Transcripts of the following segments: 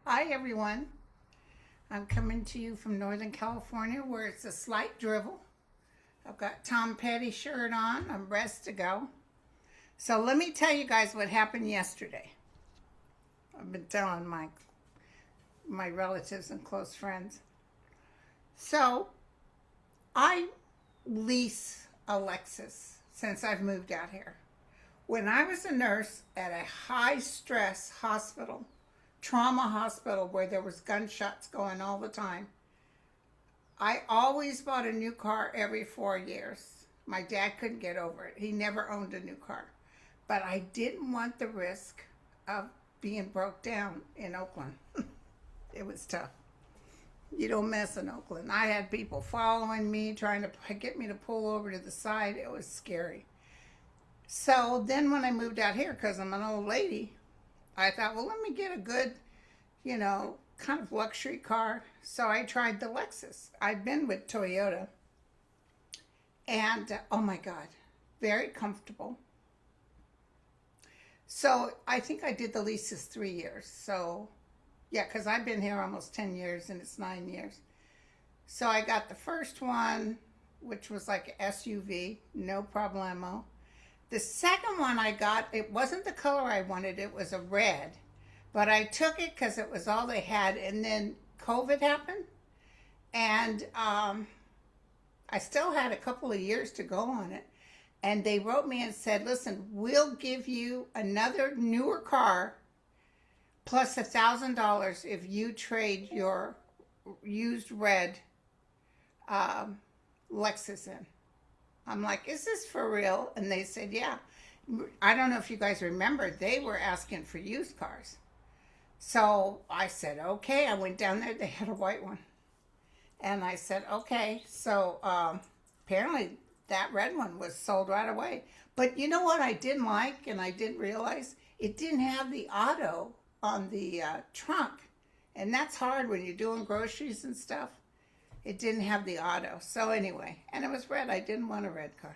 Hi everyone. I'm coming to you from Northern California where it's a slight drizzle. I've got Tom Petty shirt on. I'm rest to go. So let me tell you guys what happened yesterday. I've been telling my relatives and close friends. So I lease a Lexus since I've moved out here. When I was a nurse at a high stress hospital, trauma hospital where there was gunshots going all the time, I always bought a new car every 4 years. My dad couldn't get over it. He never owned a new car. But I didn't want the risk of being broke down in Oakland. It was tough. You don't mess in Oakland. I had people following me, trying to get me to pull over to the side. It was scary. So then when I moved out here, because I'm an old lady, I thought, well, let me get a good, kind of luxury car. So I tried the Lexus. I've been with Toyota. And oh my God, very comfortable. So I think I did the leases 3 years. So yeah, because I've been here almost 10 years and it's 9 years. So I got the first one, which was like an SUV, no problemo. The second one I got, it wasn't the color I wanted, it was a red. But I took it because it was all they had. And then COVID happened. And I still had a couple of years to go on it. And they wrote me and said, listen, we'll give you another newer car plus $1,000 if you trade your used red Lexus in. I'm like, is this for real? And they said, yeah. I don't know if you guys remember, they were asking for used cars. So I said, okay. I went down there. They had a white one. And I said, okay. So apparently that red one was sold right away. But you know what I didn't like and I didn't realize? It didn't have the auto on the trunk. And that's hard when you're doing groceries and stuff. It didn't have the auto. So anyway, and it was red. I didn't want a red car.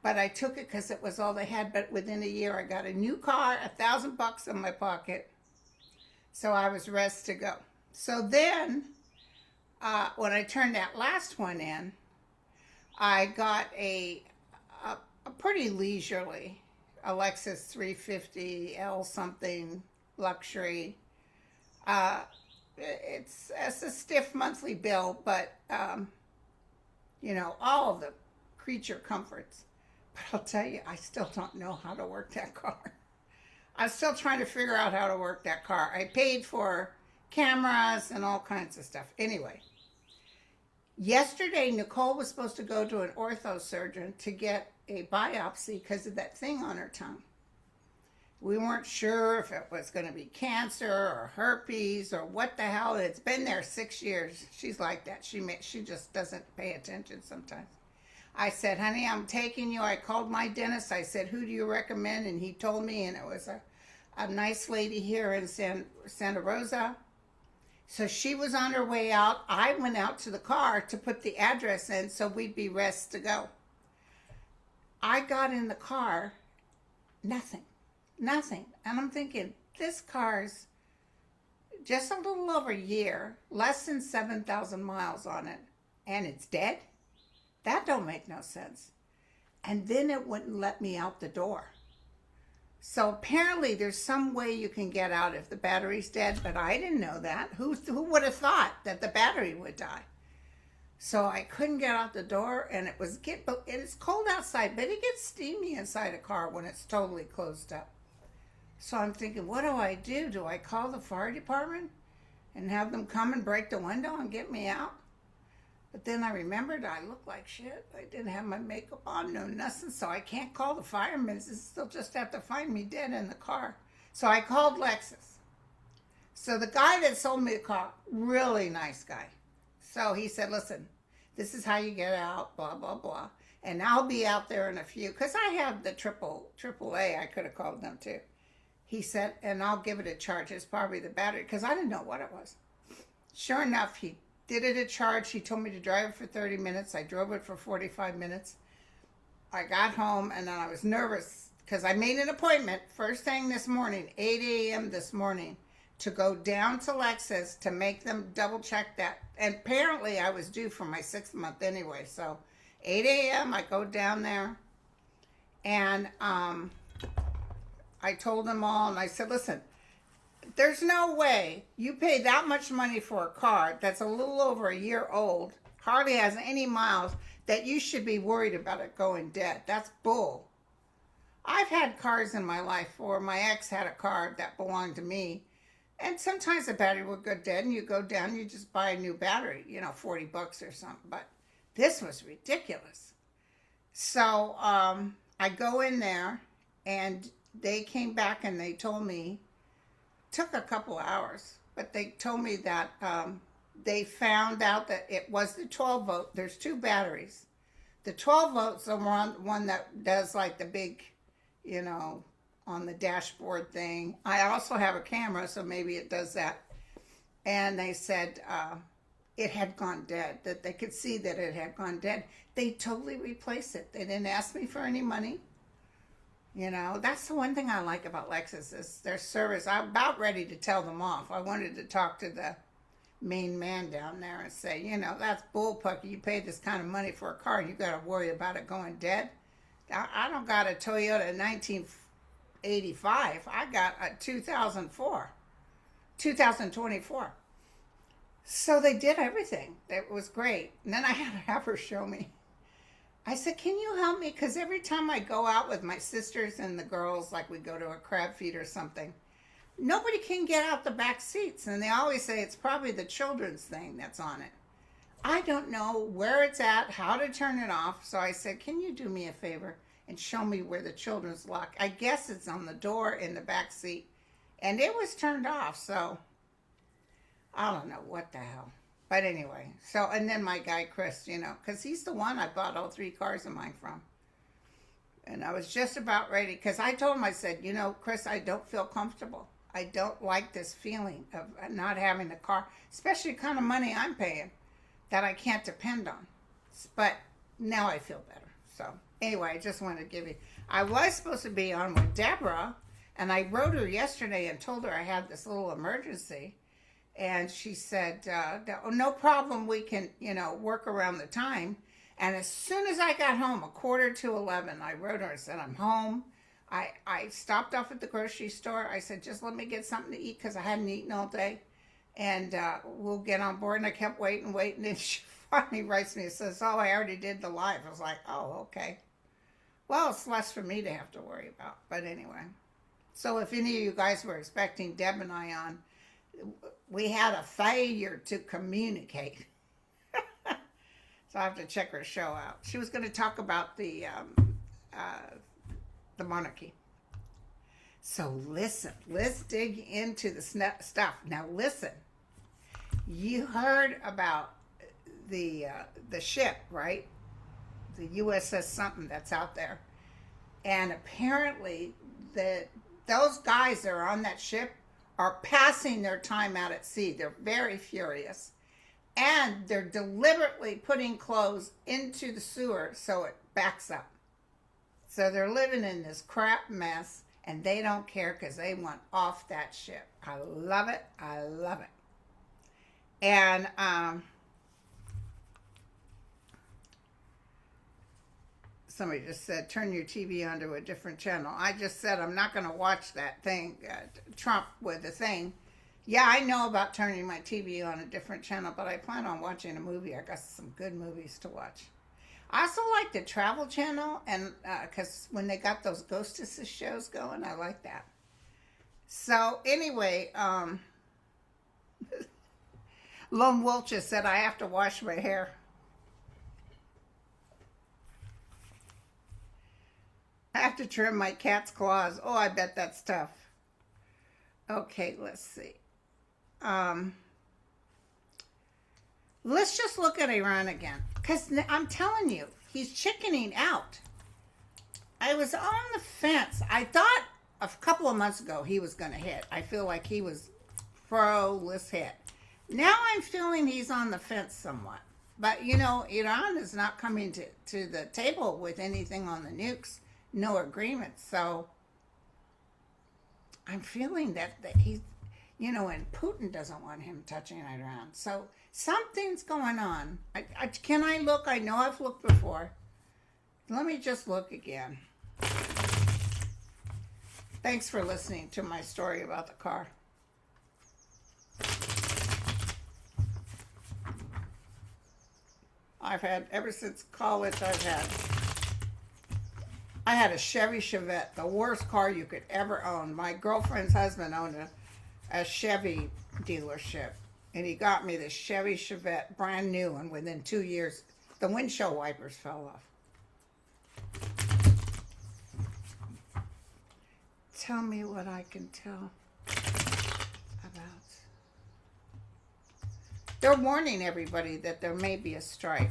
But I took it because it was all they had. But within a year, I got a new car, $1,000 in my pocket. So I was rest to go. So then, when I turned that last one in, I got a pretty leisurely Lexus 350 L something luxury. It's a stiff monthly bill, but all of the creature comforts. But I'll tell you, I still don't know how to work that car. I'm still trying to figure out how to work that car. I paid for cameras and all kinds of stuff. Anyway, yesterday Nicole was supposed to go to an ortho surgeon to get a biopsy because of that thing on her tongue. We weren't sure if it was going to be cancer or herpes or what the hell. It's been there 6 years. She's like that. She just doesn't pay attention sometimes. I said, honey, I'm taking you. I called my dentist. I said, who do you recommend? And he told me, and it was a nice lady here in Santa Rosa. So she was on her way out. I went out to the car to put the address in so we'd be rest to go. I got in the car, nothing. And I'm thinking, this car's just a little over a year, less than 7,000 miles on it, and it's dead? That don't make no sense. And then it wouldn't let me out the door. So apparently there's some way you can get out if the battery's dead, but I didn't know that. Who would have thought that the battery would die? So I couldn't get out the door, and it's cold outside, but it gets steamy inside a car when it's totally closed up. So I'm thinking, what do I do? Do I call the fire department and have them come and break the window and get me out? But then I remembered I looked like shit. I didn't have my makeup on, no nothing, so I can't call the firemen. They'll just have to find me dead in the car. So I called Lexus. So the guy that sold me the car, really nice guy. So he said, listen, this is how you get out, blah, blah, blah. And I'll be out there in a few, because I have the AAA. I could have called them too. He said, and I'll give it a charge. It's probably the battery, because I didn't know what it was. Sure enough, he did it a charge. He told me to drive it for 30 minutes. I drove it for 45 minutes. I got home, and then I was nervous because I made an appointment first thing this morning, 8 a.m. this morning, to go down to Lexus to make them double check that. And apparently I was due for my 6th month anyway. So 8 a.m. I go down there, and I told them all, and I said, listen, there's no way you pay that much money for a car that's a little over a year old, hardly has any miles, that you should be worried about it going dead. That's bull. I've had cars in my life, or my ex had a car that belonged to me, and sometimes the battery would go dead, and you go down, you just buy a new battery, you know, $40 or something. But this was ridiculous. So I go in there, and they came back and they told me, took a couple hours, but they told me that they found out that it was the 12 volt. There's 2 batteries. The 12 volt's the one that does like the big, you know, on the dashboard thing. I also have a camera, so maybe it does that. And they said it had gone dead, that they could see that it had gone dead. They totally replaced it. They didn't ask me for any money. You know, that's the one thing I like about Lexus is their service. I'm about ready to tell them off. I wanted to talk to the main man down there and say, you know, that's bullpucky. You pay this kind of money for a car, you got to worry about it going dead. I don't got a Toyota 1985. I got a 2024. So they did everything. It was great. And then I had to have her show me. I said, can you help me? Because every time I go out with my sisters and the girls, like we go to a crab feed or something, nobody can get out the back seats. And they always say it's probably the children's thing that's on it. I don't know where it's at, how to turn it off. So I said, can you do me a favor and show me where the children's lock? I guess it's on the door in the back seat. And it was turned off. So I don't know what the hell. But anyway, so, and then my guy, Chris, you know, because he's the one I bought all 3 cars of mine from. And I was just about ready, because I told him, I said, you know, Chris, I don't feel comfortable. I don't like this feeling of not having a car, especially the kind of money I'm paying that I can't depend on. But now I feel better. So anyway, I just wanted to give you, I was supposed to be on with Deborah, and I wrote her yesterday and told her I had this little emergency. And she said, oh, no problem, we can, you know, work around the time. And as soon as I got home, 11:45, I wrote her and said, I'm home. I stopped off at the grocery store. I said, just let me get something to eat because I hadn't eaten all day. And we'll get on board. And I kept waiting. And she finally writes me and says, oh, I already did the live. I was like, oh, okay. Well, it's less for me to have to worry about. But anyway. So if any of you guys were expecting Deb and I on, we had a failure to communicate. So I have to check her show out. She was going to talk about the monarchy. So listen, let's dig into the stuff. Now listen, you heard about the ship, right? The USS something that's out there. And apparently those guys that are on that ship are passing their time out at sea. They're very furious. And they're deliberately putting clothes into the sewer so it backs up. So they're living in this crap mess, and they don't care because they want off that ship. I love it. I love it. And somebody just said, turn your TV onto a different channel. I just said I'm not going to watch that thing, Trump with the thing. Yeah, I know about turning my TV on a different channel, but I plan on watching a movie. I got some good movies to watch. I also like the Travel Channel, and because when they got those Ghostesses shows going, I like that. So anyway, Lone Wolf just said I have to wash my hair. I have to trim my cat's claws. Oh, I bet that's tough. Okay, let's see. Let's just look at Iran again. Because I'm telling you, he's chickening out. I was on the fence. I thought a couple of months ago he was going to hit. I feel like he was let's hit. Now I'm feeling he's on the fence somewhat. But, you know, Iran is not coming to the table with anything on the nukes. No agreement. So I'm feeling that he's, You know, and Putin doesn't want him touching Iran. So something's going on. Can I look? I know I've looked before. Let me just look again. Thanks for listening to my story about the car. I've had, ever since college, I had a Chevy Chevette, the worst car you could ever own. My girlfriend's husband owned a Chevy dealership, and he got me this Chevy Chevette, brand new, and within 2 years, the windshield wipers fell off. Tell me what I can tell about. They're warning everybody that there may be a strike.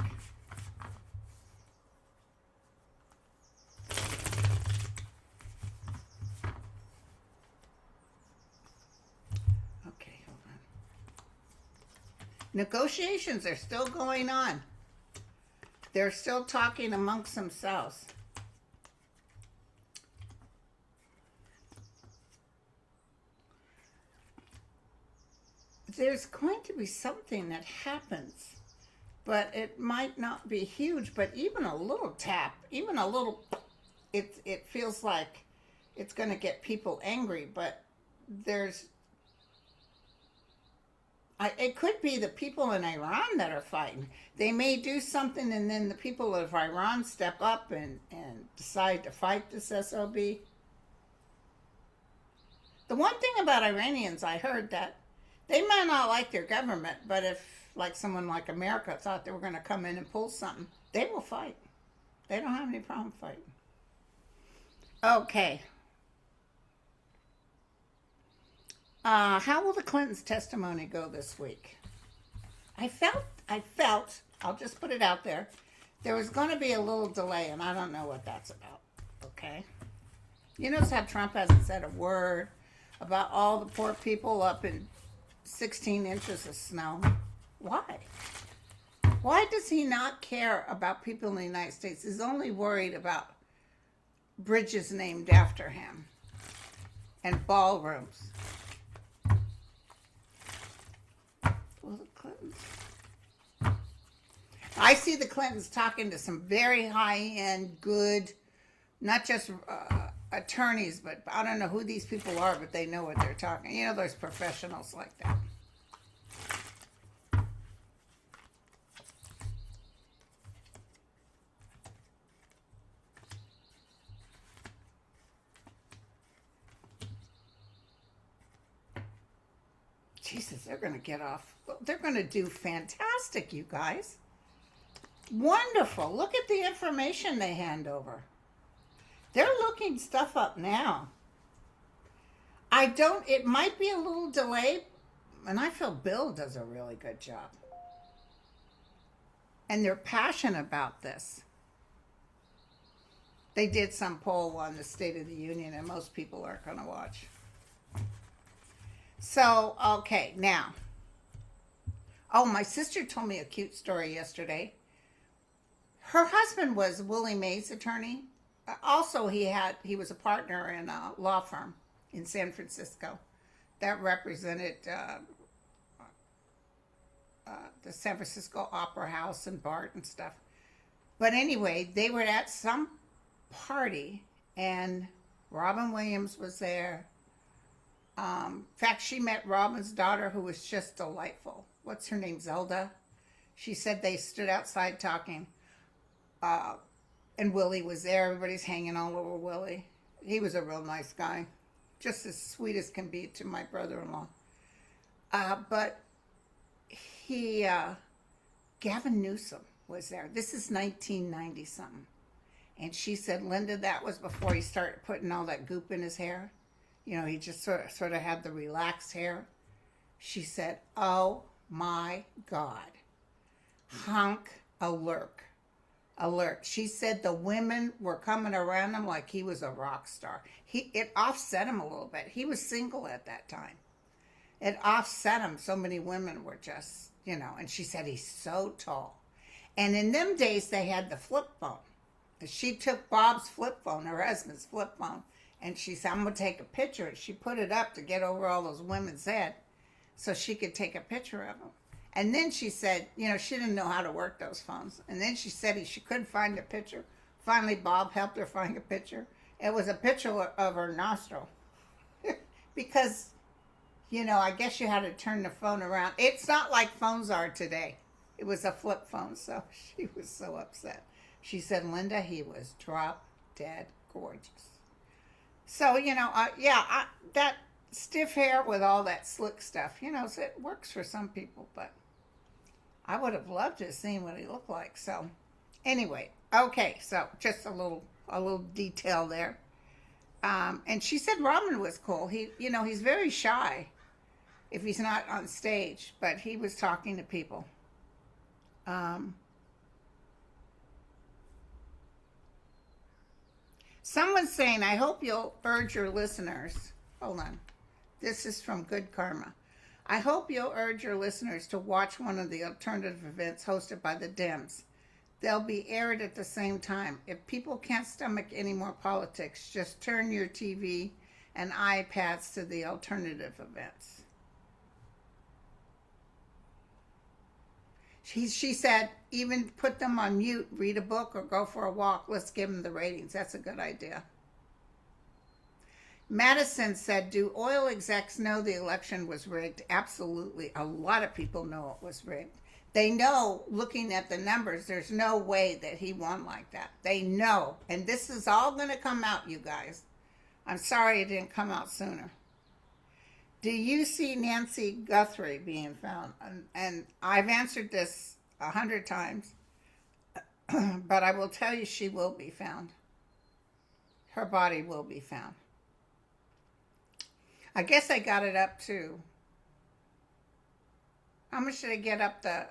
Okay, hold on. Negotiations are still going on. They're still talking amongst themselves. There's going to be something that happens, but it might not be huge, but even a little tap, even a little, it feels like it's going to get people angry, but it could be the people in Iran that are fighting. They may do something, and then the people of Iran step up and decide to fight this SOB. The one thing about Iranians, I heard that they might not like their government, but if, like, someone like America thought they were going to come in and pull something, they will fight. They don't have any problem fighting. Okay. How will the Clintons' testimony go this week? I felt, I'll just put it out there was going to be a little delay, and I don't know what that's about. Okay? You notice how Trump hasn't said a word about all the poor people up in 16 inches of snow? Why? Why does he not care about people in the United States? He's only worried about bridges named after him and ballrooms. Well, the Clintons. I see the Clintons talking to some very high-end, good, not just attorneys, but I don't know who these people are, but they know what they're talking. You know, there's professionals like that. Jesus, they're going to get off. They're going to do fantastic, you guys. Wonderful. Look at the information they hand over. They're looking stuff up now. It might be a little delayed, and I feel Bill does a really good job. And they're passionate about this. They did some poll on the State of the Union, and most people aren't going to watch. So, okay, now. Oh, my sister told me a cute story yesterday. Her husband was Willie Mays' attorney. Also, he was a partner in a law firm in San Francisco that represented the San Francisco Opera House and BART and stuff. But anyway, they were at some party, and Robin Williams was there. In fact, she met Robin's daughter, who was just delightful. What's her name? Zelda? She said they stood outside talking. And Willie was there. Everybody's hanging all over Willie. He was a real nice guy. Just as sweet as can be to my brother-in-law. But Gavin Newsom was there. This is 1990-something. And she said, Linda, that was before he started putting all that goop in his hair. You know, he just sort of had the relaxed hair. She said, oh my God. Hunk alert. She said the women were coming around him like he was a rock star. It offset him a little bit. He was single at that time. It offset him. So many women were just, you know, and she said he's so tall. And in them days, they had the flip phone. She took Bob's flip phone, her husband's flip phone, And she said, I'm going to take a picture. She put it up to get over all those women's head so she could take a picture of them. And then she said, she didn't know how to work those phones. And then she said she couldn't find a picture. Finally, Bob helped her find a picture. It was a picture of her nostril. Because, I guess you had to turn the phone around. It's not like phones are today. It was a flip phone, so she was so upset. She said, Linda, he was drop dead gorgeous. So, that stiff hair with all that slick stuff, it works for some people, but I would have loved to have seen what he looked like. So, anyway, okay, so just a little detail there. And she said Robin was cool. He's very shy if he's not on stage, but he was talking to people. Someone's saying, I hope you'll urge your listeners. Hold on. This is from Good Karma. I hope you'll urge your listeners to watch one of the alternative events hosted by the Dems. They'll be aired at the same time. If people can't stomach any more politics, just turn your TV and iPads to the alternative events. She said, even put them on mute, read a book, or go for a walk. Let's give them the ratings. That's a good idea. Madison said, do oil execs know the election was rigged? Absolutely. A lot of people know it was rigged. They know, looking at the numbers, there's no way that he won like that. They know. And this is all going to come out, you guys. I'm sorry it didn't come out sooner. Do you see Nancy Guthrie being found? And I've answered this 100 times, but I will tell you she will be found. Her body will be found. I guess I got it up to, how much did I get up to?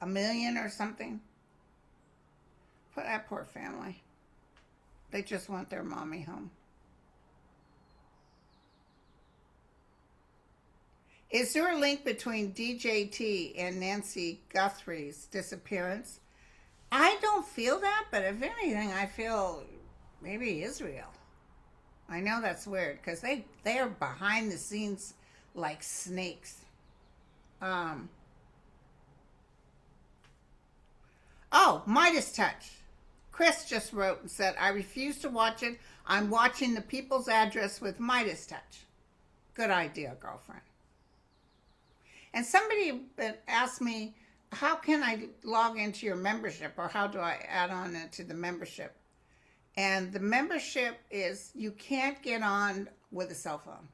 1 million or something? For that poor family. They just want their mommy home. Is there a link between DJT and Nancy Guthrie's disappearance? I don't feel that, but if anything, I feel maybe Israel. I know that's weird, because they are behind the scenes like snakes. Oh, Midas Touch. Chris just wrote and said, I refuse to watch it. I'm watching The People's Address with Midas Touch. Good idea, girlfriend. And somebody asked me, how can I log into your membership, or how do I add on into the membership? And the membership is, you can't get on with a cell phone.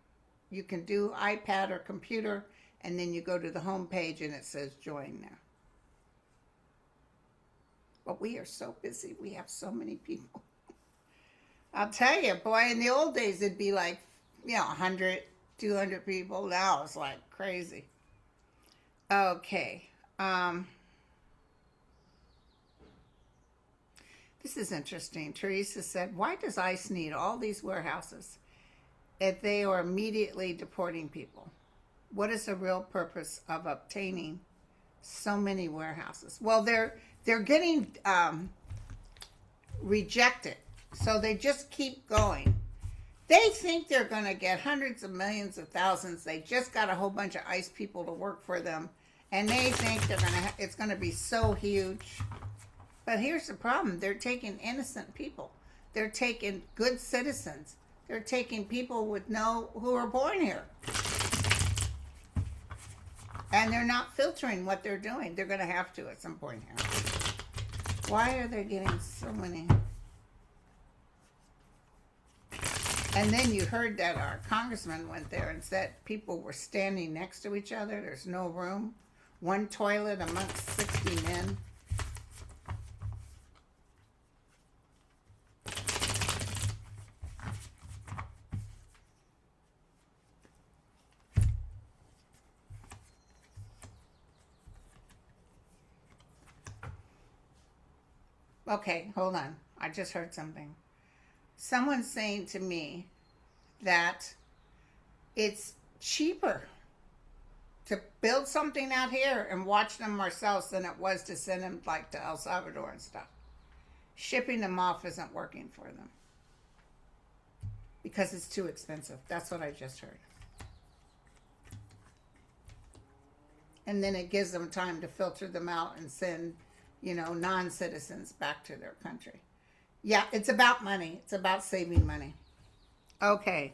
You can do iPad or computer, and then you go to the home page and it says join there. But we are so busy. We have so many people. I'll tell you, boy, in the old days, it'd be like, 100, 200 people. Now it's like crazy. Okay. This is interesting. Teresa said, why does ICE need all these warehouses if they are immediately deporting people? What is the real purpose of obtaining so many warehouses? Well, they're getting rejected, so they just keep going. They think they're going to get hundreds of millions of thousands. They just got a whole bunch of ICE people to work for them, and they think it's going to be so huge. But here's the problem. They're taking innocent people. They're taking good citizens. They're taking people who are born here. And they're not filtering what they're doing. They're going to have to at some point here. Why are they getting so many? And then you heard that our congressman went there and said people were standing next to each other. There's no room. One toilet amongst 60 men. Okay, hold on. I just heard something. Someone's saying to me that it's cheaper to build something out here and watch them ourselves than it was to send them like to El Salvador and stuff. Shipping them off isn't working for them. because it's too expensive. That's what I just heard. And then it gives them time to filter them out and send, non-citizens back to their country. Yeah, it's about money. It's about saving money. Okay.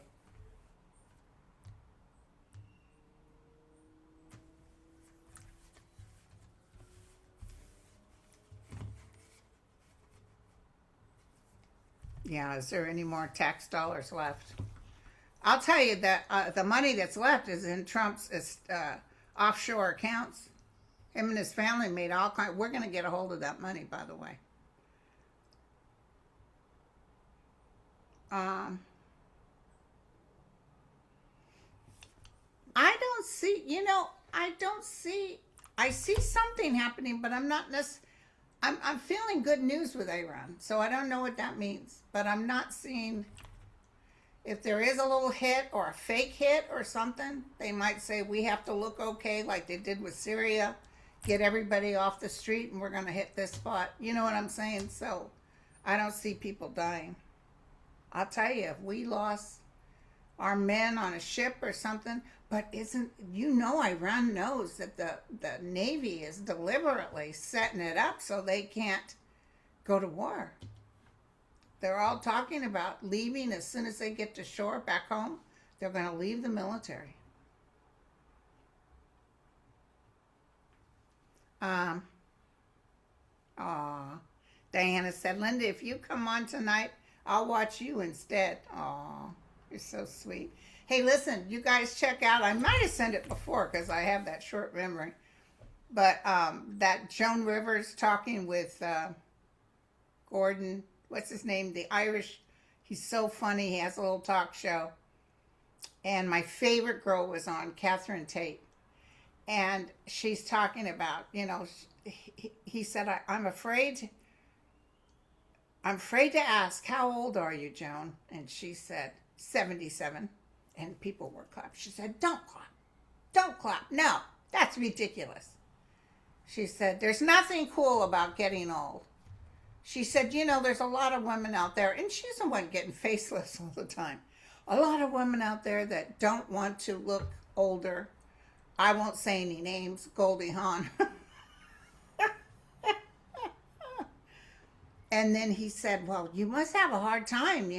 Yeah, is there any more tax dollars left? I'll tell you that the money that's left is in Trump's offshore accounts. Him and his family made all kinds. We're going to get a hold of that money, by the way. I don't see, I see something happening, but I'm not necessarily, I'm feeling good news with Iran, so I don't know what that means, but I'm not seeing, if there is a little hit or a fake hit or something, they might say we have to look okay like they did with Syria, get everybody off the street and we're going to hit this spot. You know what I'm saying? So I don't see people dying. I'll tell you, if we lost our men on a ship or something, but Iran knows that the Navy is deliberately setting it up so they can't go to war. They're all talking about leaving as soon as they get to shore back home. They're going to leave the military. Diana said, Linda, if you come on tonight, I'll watch you instead. Aw, you're so sweet. Hey, listen, you guys check out. I might have sent it before because I have that short memory. But that Joan Rivers talking with Gordon, what's his name? The Irish. He's so funny. He has a little talk show. And my favorite girl was on, Catherine Tate. And she's talking about, he said, I'm afraid to ask, how old are you, Joan? And she said, 77. And people were clapping. She said, don't clap. Don't clap. No, that's ridiculous. She said, there's nothing cool about getting old. She said, there's a lot of women out there, and she's the one getting facelifts all the time. A lot of women out there that don't want to look older. I won't say any names, Goldie Hawn. And then he said, well, you must have a hard time,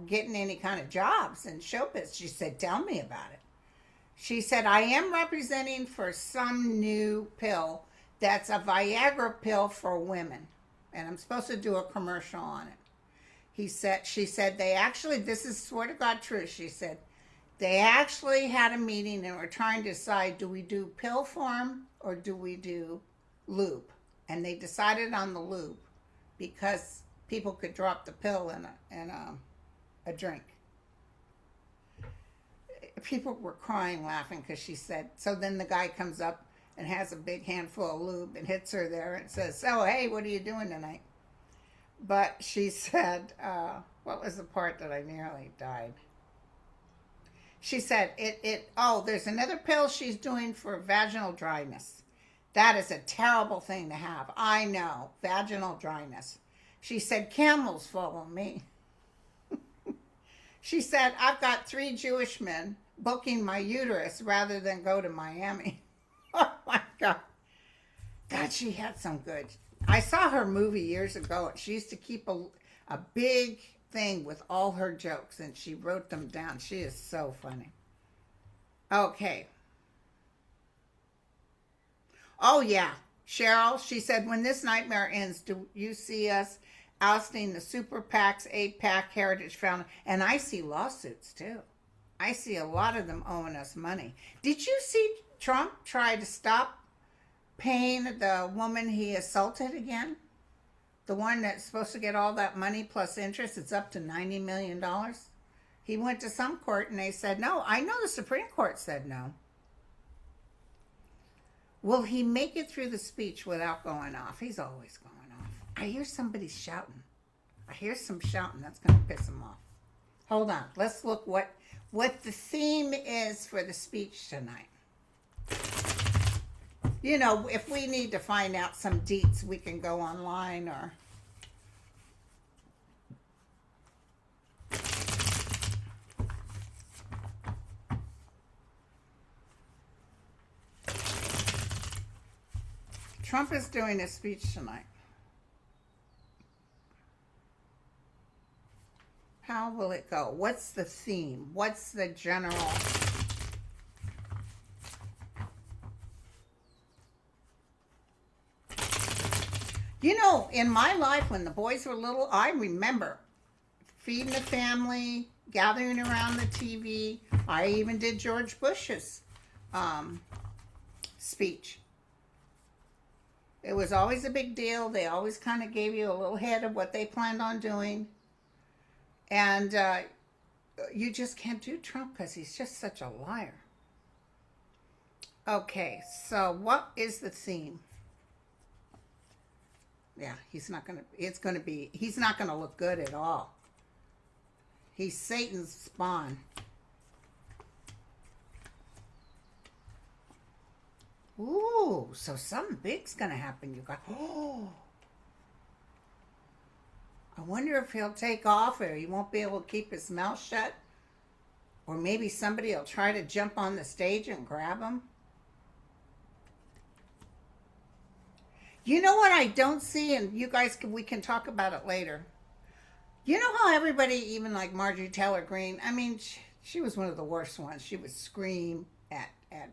getting any kind of jobs in showbiz. She said, tell me about it. She said, I am representing for some new pill that's a Viagra pill for women. And I'm supposed to do a commercial on it. She said, they actually, this is swear to God true. She said, they actually had a meeting and were trying to decide, do we do pill form or do we do lube? And they decided on the lube because people could drop the pill in a drink. People were crying, laughing because she said, so then the guy comes up and has a big handful of lube and hits her there and says, so, hey, what are you doing tonight? But she said, what was the part that I nearly died? She said, there's another pill she's doing for vaginal dryness. That is a terrible thing to have. I know, vaginal dryness. She said, camels follow me. She said, I've got 3 Jewish men booking my uterus rather than go to Miami. Oh my God. God, she had some good. I saw her movie years ago. She used to keep a big thing with all her jokes and she wrote them down. She is so funny. Okay. Oh yeah, Cheryl, she said, when this nightmare ends, do you see us ousting the super PACs, 8-pack Heritage Foundation? And I see lawsuits too. I see a lot of them owing us money. Did you see Trump try to stop paying the woman he assaulted again? The one that's supposed to get all that money plus interest, it's up to $90 million. He went to some court and they said no. I know the Supreme Court said no. Will he make it through the speech without going off? He's always going off. I hear somebody shouting. I hear some shouting. That's going to piss him off. Hold on. Let's look what the theme is for the speech tonight. If we need to find out some deets, we can go online Trump is doing a speech tonight. How will it go? What's the theme? What's the general... You know, in my life, when the boys were little, I remember feeding the family, gathering around the TV. I even did George Bush's speech. It was always a big deal. They always kind of gave you a little head of what they planned on doing. And you just can't do Trump because he's just such a liar. Okay, so what is the theme? Yeah, he's not going to, he's not going to look good at all. He's Satan's spawn. Ooh, so something big's going to happen, you guys. Oh. I wonder if he'll take off or he won't be able to keep his mouth shut. Or maybe somebody will try to jump on the stage and grab him. You know what I don't see, and you guys, we can talk about it later. You know how everybody, even like Marjorie Taylor Greene, I mean, she was one of the worst ones. She would scream at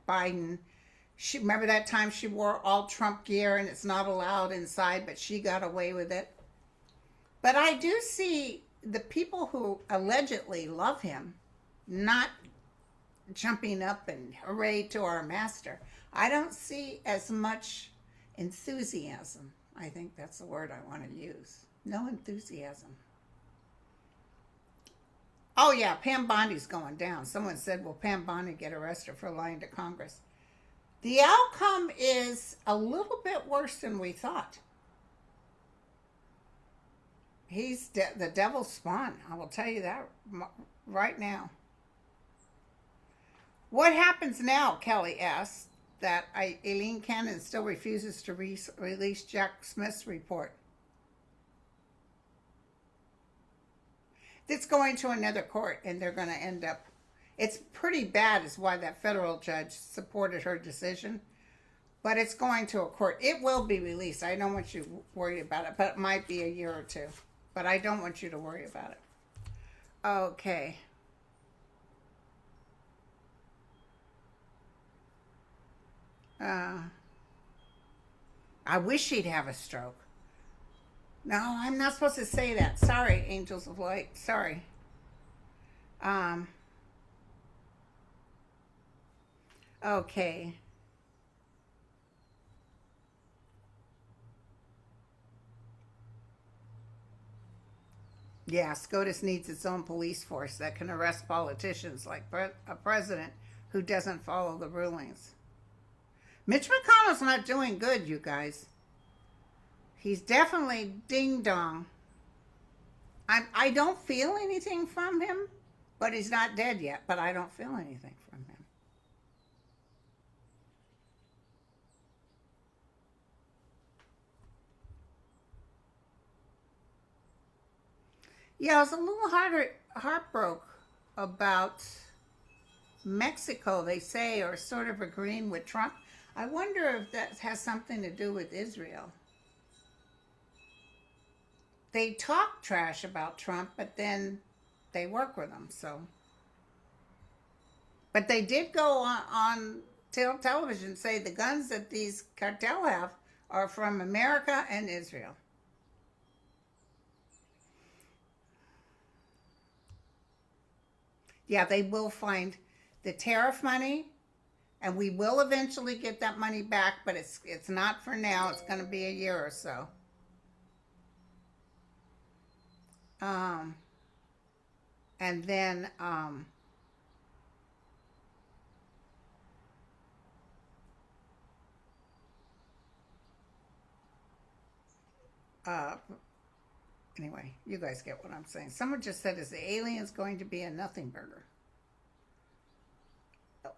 Biden. Remember that time she wore all Trump gear and it's not allowed inside, but she got away with it. But I do see the people who allegedly love him not jumping up and hooray to our master. I don't see as much enthusiasm. I think that's the word I want to use. No enthusiasm. Oh yeah, Pam Bondi's going down. Someone said, will Pam Bondi get arrested for lying to Congress? The outcome is a little bit worse than we thought. He's the devil's spawn. I will tell you that right now. What happens now, Kelly asks, that Aileen Cannon still refuses to release Jack Smith's report? It's going to another court, and they're going to end up... It's pretty bad is why that federal judge supported her decision. But it's going to a court. It will be released. I don't want you worried about it, but it might be a year or two. But I don't want you to worry about it. Okay. I wish he'd have a stroke. No, I'm not supposed to say that. Sorry, Angels of Light. Sorry. Okay. Yeah, SCOTUS needs its own police force that can arrest politicians like a president who doesn't follow the rulings. Mitch McConnell's not doing good, you guys. He's definitely ding-dong. I don't feel anything from him, but he's not dead yet, but I don't feel anything from him. Yeah, I was a little heartbroken about Mexico, they say, or sort of agreeing with Trump. I wonder if that has something to do with Israel. They talk trash about Trump, but then they work with him, so. But they did go on television and say the guns that these cartel have are from America and Israel. Yeah, they will find the tariff money, and we will eventually get that money back, but it's not for now. It's going to be a year or so. And then anyway, you guys get what I'm saying. Someone just said, is the aliens going to be a nothing burger?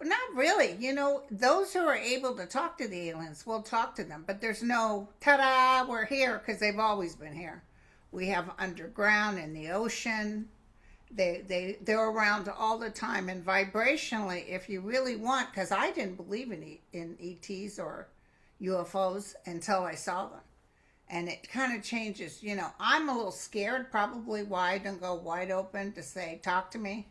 Not really. You know, those who are able to talk to the aliens will talk to them, but there's no, ta-da, we're here, because they've always been here. We have underground in the ocean. They're around all the time. And vibrationally, if you really want, because I didn't believe in ETs or UFOs until I saw them. And it kind of changes. You know, I'm a little scared, probably why I don't go wide open to say, talk to me.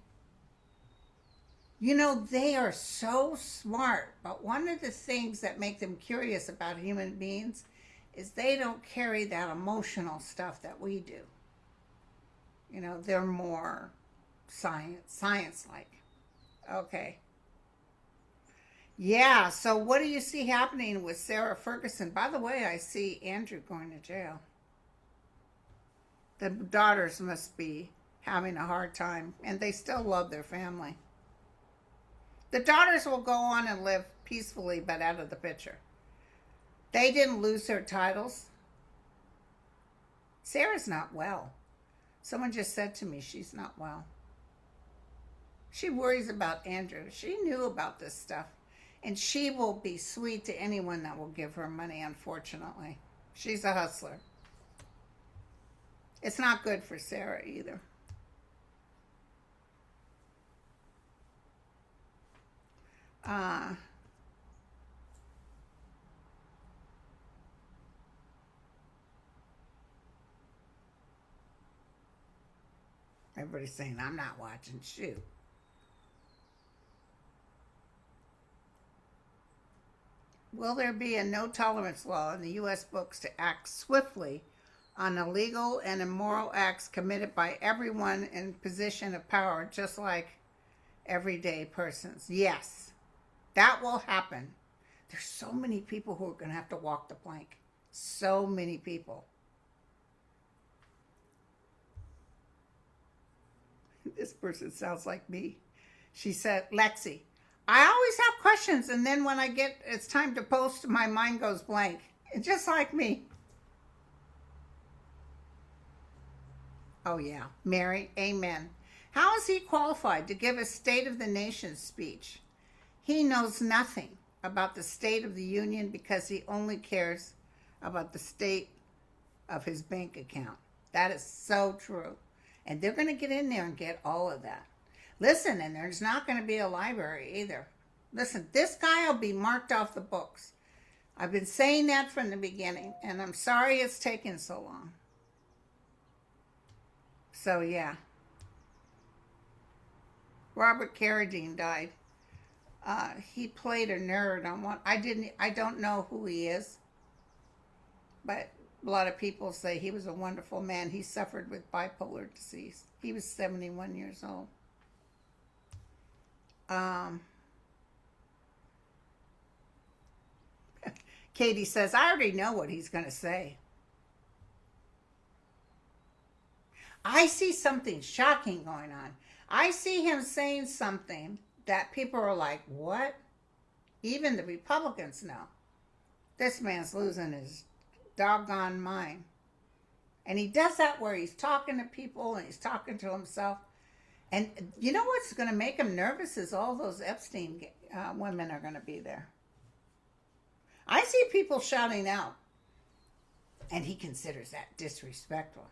You know, they are so smart, but one of the things that make them curious about human beings is they don't carry that emotional stuff that we do. You know, they're more science-like. Okay. Yeah, so what do you see happening with Sarah Ferguson? By the way, I see Andrew going to jail. The daughters must be having a hard time, and they still love their family. The daughters will go on and live peacefully, but out of the picture. They didn't lose their titles. Sarah's not well. Someone just said to me she's not well. She worries about Andrew. She knew about this stuff. And she will be sweet to anyone that will give her money, unfortunately. She's a hustler. It's not good for Sarah either. Everybody's saying, I'm not watching. Shoot. Will there be a no-tolerance law in the U.S. books to act swiftly on illegal and immoral acts committed by everyone in position of power, just like everyday persons? Yes, that will happen. There's so many people who are going to have to walk the plank. So many people. This person sounds like me. She said, Lexi, I always have questions, and then when it's time to post, my mind goes blank. Just like me. Oh yeah, Mary, amen. How is he qualified to give a State of the Nation speech? He knows nothing about the State of the Union because he only cares about the state of his bank account. That is so true. And they're going to get in there and get all of that. Listen, and there's not going to be a library either. Listen, this guy will be marked off the books. I've been saying that from the beginning, and I'm sorry it's taken so long. So, yeah. Robert Carradine died. He played a nerd on one. I don't know who he is, but a lot of people say he was a wonderful man. He suffered with bipolar disease. He was 71 years old. Katie says, I already know what he's going to say. I see something shocking going on. I see him saying something that people are like, what? Even the Republicans know. This man's losing his doggone mind. And he does that where he's talking to people and he's talking to himself. And you know what's going to make him nervous is all those Epstein women are going to be there. I see people shouting out. And he considers that disrespectful.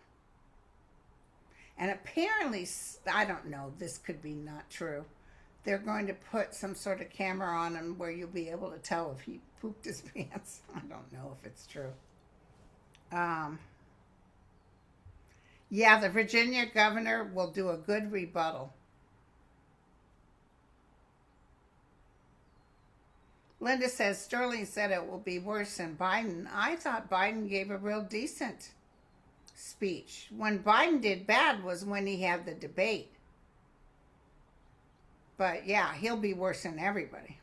And apparently, I don't know, this could be not true. They're going to put some sort of camera on him where you'll be able to tell if he pooped his pants. I don't know if it's true. Yeah, the Virginia governor will do a good rebuttal. Linda says, Sterling said it will be worse than Biden. I thought Biden gave a real decent speech. When Biden did bad was when he had the debate. But yeah, he'll be worse than everybody.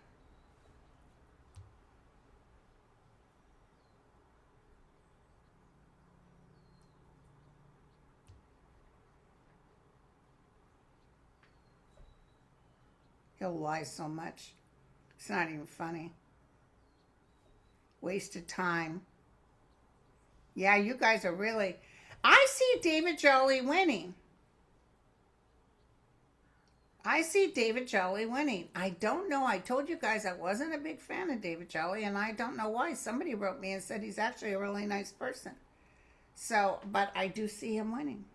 He'll lie so much. It's not even funny. Wasted time. Yeah, you guys are really... I see David Jolly winning. I see David Jolly winning. I don't know. I told you guys I wasn't a big fan of David Jolly, and I don't know why. Somebody wrote me and said he's actually a really nice person. So, but I do see him winning.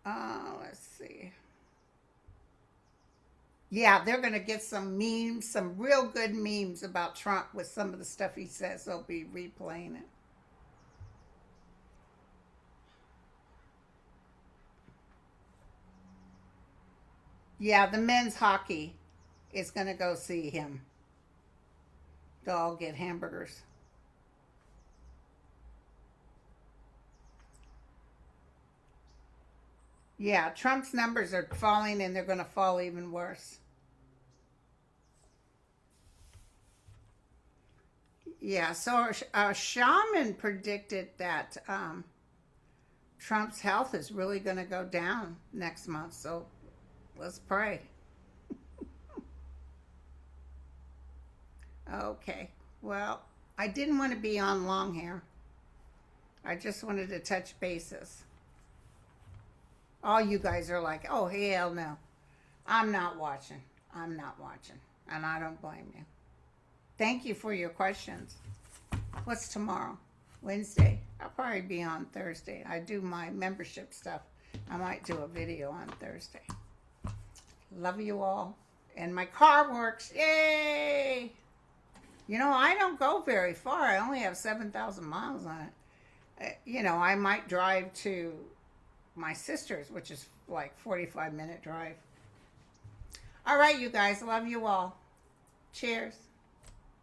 Let's see. Yeah, they're going to get some memes, some real good memes about Trump with some of the stuff he says. They'll be replaying it. Yeah, the men's hockey is going to go see him. They'll all get hamburgers. Yeah, Trump's numbers are falling and they're going to fall even worse. Yeah, so a shaman predicted that Trump's health is really going to go down next month. So let's pray. Okay. Well, I didn't want to be on long here. I just wanted to touch bases. All you guys are like, oh, hell no. I'm not watching. I'm not watching. And I don't blame you. Thank you for your questions. What's tomorrow? Wednesday? I'll probably be on Thursday. I do my membership stuff. I might do a video on Thursday. Love you all. And my car works. Yay! You know, I don't go very far. I only have 7,000 miles on it. You know, I might drive to my sister's, which is like 45-minute drive. All right, you guys. Love you all. Cheers.